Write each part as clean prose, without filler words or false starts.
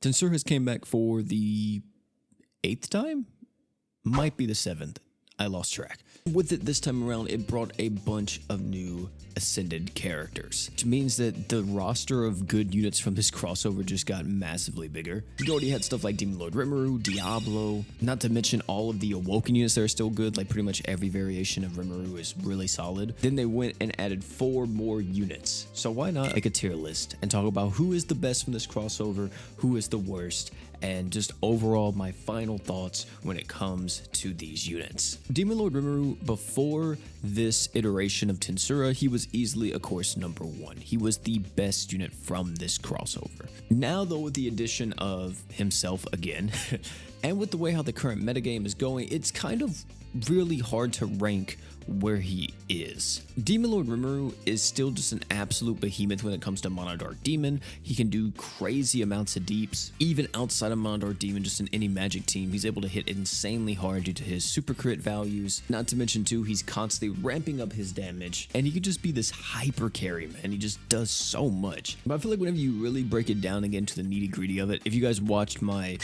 Tensura has came back for the 8th time? Might be the 7th. I lost track. With it this time around, it brought a bunch of new Ascended characters, which means that the roster of good units from this crossover just got massively bigger. You already had stuff like Demon Lord Rimuru, Diablo, not to mention all of the Awoken units that are still good, like pretty much every variation of Rimuru is really solid. Then they went and added 4 more units. So why not make a tier list and talk about who is the best from this crossover, who is the worst, and just overall my final thoughts when it comes to these units. Demon Lord Rimuru, before this iteration of Tensura, he was easily, of course, number 1. He was the best unit from this crossover. Now though, with the addition of himself again, and with the way how the current metagame is going, it's kind of really hard to rank where he is. Demon Lord Rimuru is still just an absolute behemoth when it comes to Mono Dark Demon. He can do crazy amounts of deeps. Even outside of Mono Dark Demon, just in any magic team, he's able to hit insanely hard due to his super crit values. Not to mention too, he's constantly ramping up his damage, and he could just be this hyper carry, man. He just does so much. But I feel like whenever you really break it down and get into the nitty gritty of it, if you guys watched my,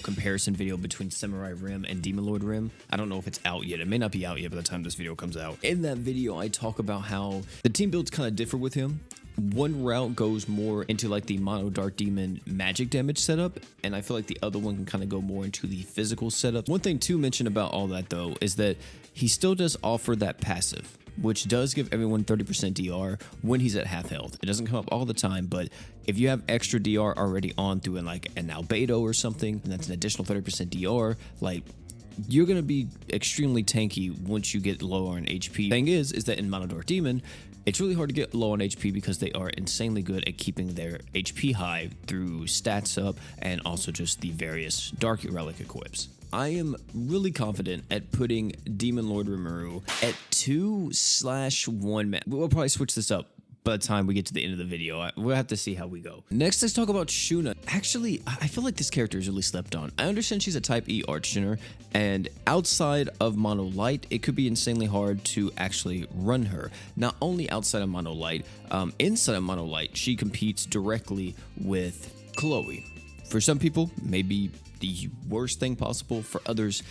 comparison video between Samurai Rim and Demon Lord Rim, I don't know if it's out yet. It may not be out yet by the time this video comes out. In that video, I talk about how the team builds kind of differ with him. One route goes more into like the Mono Dark Demon magic damage setup, and I feel like the other one can kind of go more into the physical setup. One thing to mention about all that though is that he still does offer that passive, which does give everyone 30% DR when he's at half health. It doesn't come up all the time, but if you have extra DR already on through like an albedo or something, and that's an additional 30% DR, like, you're going to be extremely tanky once you get low on HP. Thing is that in Mono Dark Demon, it's really hard to get low on HP because they are insanely good at keeping their HP high through stats up and also just the various Dark Relic equips. I am really confident at putting Demon Lord Rimuru at 2/1 man. We'll probably switch this up by the time we get to the end of the video. We'll have to see how we go. Next, let's talk about Shuna. Actually, I feel like this character is really slept on. I understand she's a type E Archgener, and outside of Mono Light, it could be insanely hard to actually run her. Not only outside of Mono Light, inside of Mono Light, she competes directly with Chloe. For some people, maybe the worst thing possible. For others,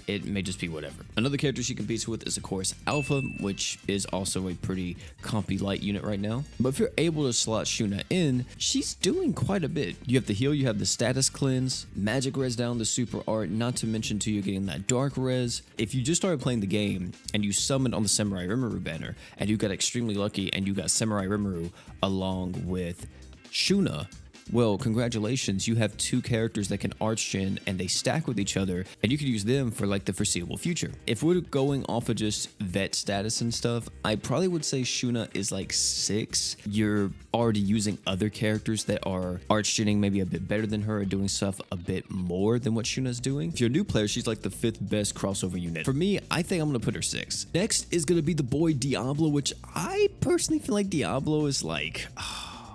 it may just be whatever. Another character she competes with is, of course, Alpha, which is also a pretty compy light unit right now. But if you're able to slot Shuna in, she's doing quite a bit. You have the heal, you have the status cleanse, magic res down, the super art, not to mention too, you're getting that dark res. If you just started playing the game and you summoned on the Samurai Rimuru banner and you got extremely lucky and you got Samurai Rimuru along with Shuna, well, congratulations, you have 2 characters that can archgen and they stack with each other, and you can use them for like the foreseeable future. If we're going off of just vet status and stuff, I probably would say Shuna is like 6. You're already using other characters that are archgening maybe a bit better than her or doing stuff a bit more than what Shuna's doing. If you're a new player, she's like the 5th best crossover unit. For me, I think I'm gonna put her 6. Next is gonna be the boy Diablo, which I personally feel like Diablo is like...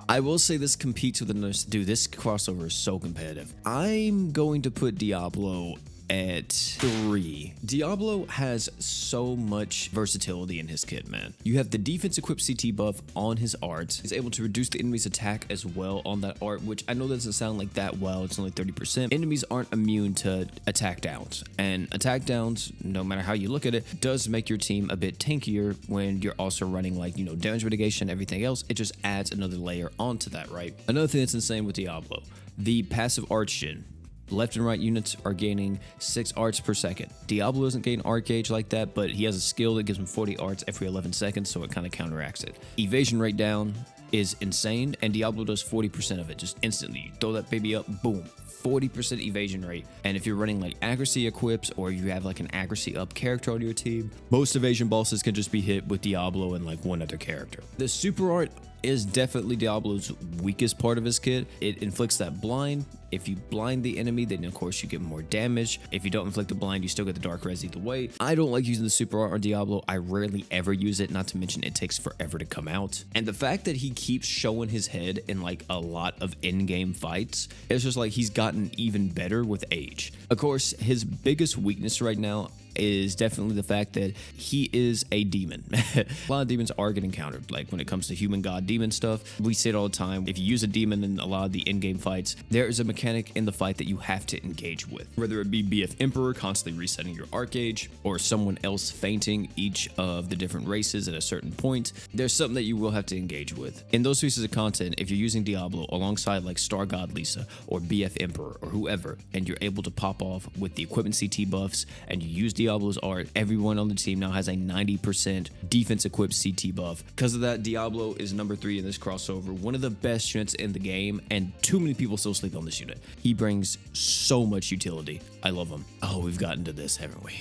I will say this competes with another. Dude, this crossover is so competitive. I'm going to put Diablo at 3. Diablo has so much versatility in his kit, man. You have the defense equipped CT buff on his art. He's able to reduce the enemy's attack as well on that art, which I know doesn't sound like that well. It's only 30%. Enemies aren't immune to attack downs, and attack downs, no matter how you look at it, does make your team a bit tankier when you're also running like, damage mitigation, everything else. It just adds another layer onto that, right? Another thing that's insane with Diablo, the passive archgen. Left and right units are gaining 6 arts per second. Diablo doesn't gain art gauge like that, but he has a skill that gives him 40 arts every 11 seconds, so it kind of counteracts it. Evasion rate down is insane, and Diablo does 40% of it just instantly. You throw that baby up, boom. 40% evasion rate. And if you're running like accuracy equips or you have like an accuracy up character on your team, most evasion bosses can just be hit with Diablo and like one other character. The super art is definitely Diablo's weakest part of his kit. It inflicts that blind. If you blind the enemy, then of course you get more damage. If you don't inflict the blind, you still get the dark res either way. I don't like using the super art on Diablo. I rarely ever use it, not to mention it takes forever to come out. And the fact that he keeps showing his head in like a lot of in-game fights, it's just like he's gotten even better with age. Of course, his biggest weakness right now is definitely the fact that he is a demon. A lot of demons are getting countered. Like when it comes to human god demon stuff, we see it all the time. If you use a demon in a lot of the in-game fights, there is a mechanic in the fight that you have to engage with. Whether it be BF Emperor constantly resetting your arc gauge, or someone else fainting each of the different races at a certain point, there's something that you will have to engage with. In those pieces of content, if you're using Diablo alongside like Star God Lisa or BF Emperor or whoever, and you're able to pop off with the equipment CT buffs and you use Diablo's art, everyone on the team now has a 90% defense equipped CT buff. Because of that, Diablo is number 3 in this crossover, one of the best units in the game, and too many people still sleep on this unit. He brings so much utility. I love him. Oh, we've gotten to this, haven't we?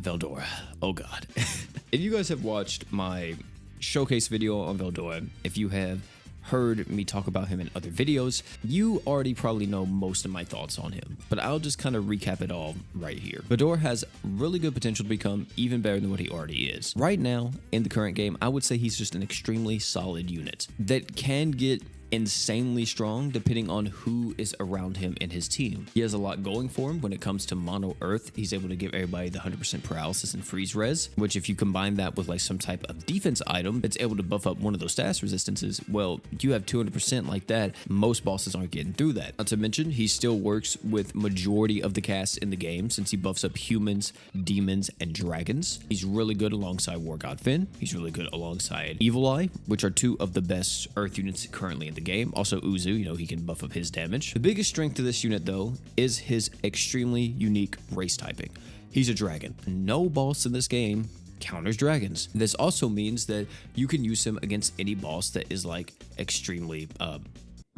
Veldora. Oh god. If you guys have watched my showcase video on Veldora, if you have heard me talk about him in other videos, you already probably know most of my thoughts on him, but I'll just kind of recap it all right here. Veldora has really good potential to become even better than what he already is. Right now, in the current game, I would say he's just an extremely solid unit that can get insanely strong depending on who is around him in his team. He has a lot going for him when it comes to mono earth. He's able to give everybody the 100% paralysis and freeze res, which if you combine that with like some type of defense item that's able to buff up one of those status resistances, well, you have 200% like that. Most bosses aren't getting through that. Not to mention, he still works with majority of the casts in the game since he buffs up humans, demons, and dragons. He's really good alongside War God Finn. He's really good alongside Evil Eye, which are 2 of the best earth units currently in the game. Also Uzu, you know, he can buff up his damage. The biggest strength to this unit though is his extremely unique race typing. He's a dragon. No boss in this game counters dragons. This also means that you can use him against any boss that is like extremely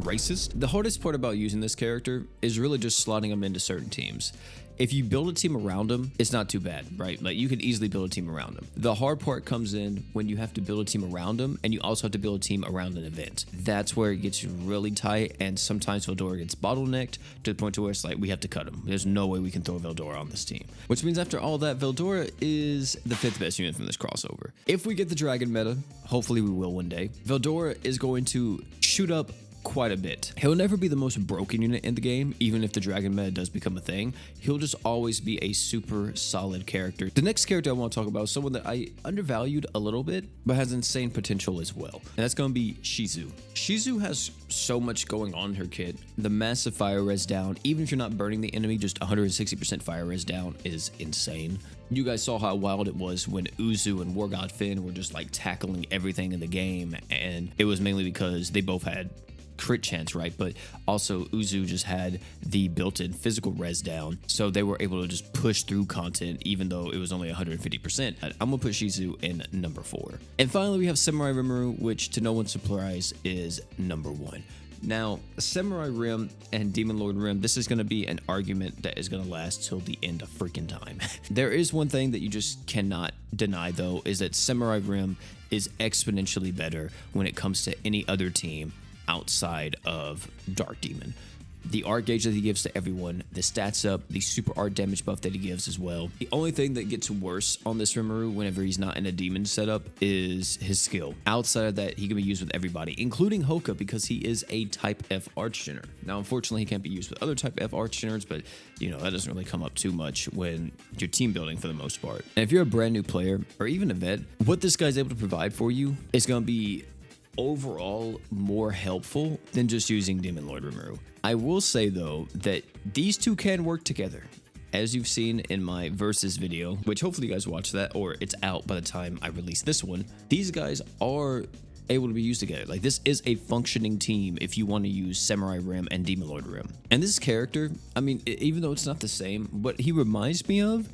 racist. The hardest part about using this character is really just slotting him into certain teams. If you build a team around him, it's not too bad, right? Like you could easily build a team around him. The hard part comes in when you have to build a team around him and you also have to build a team around an event. That's where it gets really tight, and sometimes Veldora gets bottlenecked to the point to where it's like we have to cut him. There's no way we can throw Veldora on this team. Which means after all that, Veldora is the 5th best unit from this crossover. If we get the dragon meta, hopefully we will one day, Veldora is going to shoot up quite a bit. He'll never be the most broken unit in the game, even if the dragon meta does become a thing. He'll just always be a super solid character. The next character I want to talk about is someone that I undervalued a little bit, but has insane potential as well. And that's going to be Shizu. Shizu has so much going on in her kit. The massive fire res down, even if you're not burning the enemy, just 160% fire res down is insane. You guys saw how wild it was when Uzu and War God Finn were just like tackling everything in the game, and it was mainly because they both had crit chance, right? But also Uzu just had the built-in physical res down, so they were able to just push through content even though it was only 150%. I'm gonna put Shizu in number 4. And finally we have Samurai Rimuru, which to no one's surprise is number 1. Now, Samurai Rim and Demon Lord Rim, this is going to be an argument that is going to last till the end of freaking time. There is one thing that you just cannot deny, though, is that Samurai Rim is exponentially better when it comes to any other team outside of Dark Demon. The art gauge that he gives to everyone, the stats up, the super art damage buff that he gives as well. The only thing that gets worse on this Rimuru whenever he's not in a demon setup is his skill. Outside of that, he can be used with everybody, including Hoka, because he is a type F Archgener. Now, unfortunately, he can't be used with other type F Archgeners, but you know, that doesn't really come up too much when you're team building for the most part. And if you're a brand new player or even a vet, what this guy's able to provide for you is going to be overall more helpful than just using Demon Lord Rimuru. I will say though that these two can work together. As you've seen in my versus video, which hopefully you guys watch that, or it's out by the time I release this one, these guys are able to be used together. Like, this is a functioning team if you want to use Samurai Rim and Demon Lord Rim. And this character, I mean, even though it's not the same, what he reminds me of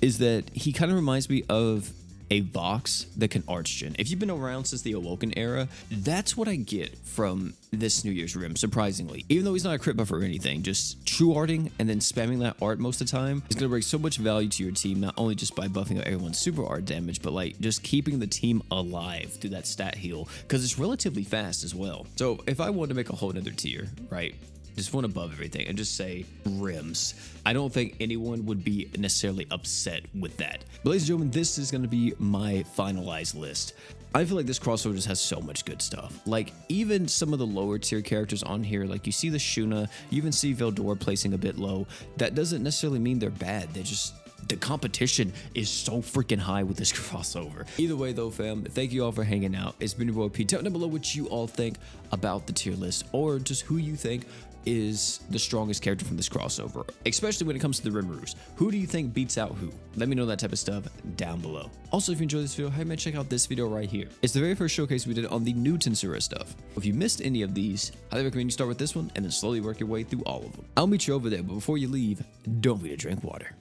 is that he kind of reminds me of a Vox that can Archgen. If you've been around since the Awoken era, that's what I get from this New Year's Rim, surprisingly. Even though he's not a crit buff or anything, just true arting and then spamming that art most of the time is going to bring so much value to your team, not only just by buffing up everyone's super art damage, but like just keeping the team alive through that stat heal, because it's relatively fast as well. So if I wanted to make a whole nother tier, right, just one above everything and just say rims, I don't think anyone would be necessarily upset with that. But ladies and gentlemen, this is going to be my finalized list. I feel like this crossover just has so much good stuff. Like, even some of the lower tier characters on here, like you see the Shuna, you even see Veldora placing a bit low. That doesn't necessarily mean they're bad. the competition is so freaking high with this crossover. Either way though, fam, thank you all for hanging out. It's been your boy P. Tell me down below what you all think about the tier list, or just who you think is the strongest character from this crossover, especially when it comes to the Rimurus. Who do you think beats out who? Let me know that type of stuff down below. Also, if you enjoyed this video, hey man, check out this video right here. It's the very first showcase we did on the new Tensura stuff. If you missed any of these, I highly recommend you start with this one and then slowly work your way through all of them. I'll meet you over there, but before you leave, don't forget to drink water.